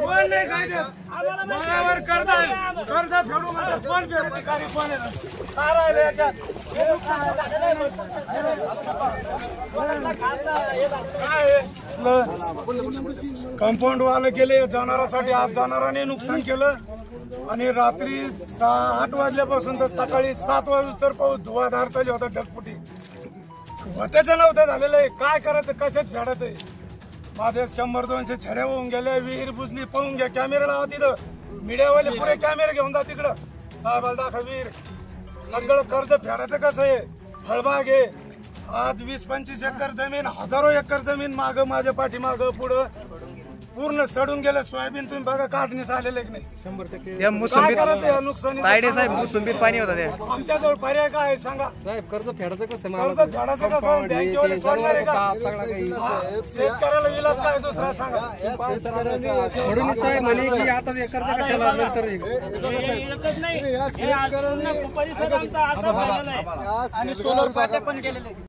कोण नाही काय देत मायावर कर्ज आहे कर्ज फेडू म्हणतात कोण बेरोजगारी कोण आहे काय राहिलं याच्यात कंपाऊंड वाले केले जनावरांसाठी आज जनावरांनी नुकसान केलं आणि रात्री 8 वाजल्यापासून तर सकाळी 7 वाजता पाऊस धुवाधार चालू होता ढगफुटी होत्याचं नव्हतं झालेलं आहे काय करायचं कशात फेडायचंय माझे 100-200 छड्या होऊन गेले विहीर बुजली पाहून घ्या कॅमेरा लावा तिथं मीडियावाले पुरे कॅमेरे घेऊन जा तिकडं साहेबाला दाखवा विहीर सगळं कर्ज फेडायचं कसं आहे फळबाग आहे आज 20-25 एकर जमीन हजारो एकर जमीन माग माझ्या पाठीमाग पुढं पूर्ण सडून गेलं सोयाबीन तुम्ही बघा काढणीस आलेले की नाही 100% नुकसानी तायडे साहेब मुसंबीत पाणी होतं ते आमच्याजवळ पर्याय काय आहे सांगा साहेब कर्ज फेडायचं कसं कर्ज फेडायचं कसं बँकेवाले सोडणार आहे का शेतकऱ्याला इलाज काय दुसरा सांगा फडणवीस साहेब म्हणे की आता हे कर्ज कशाला नंतर आणि सोलर पाट्या पण गेलेले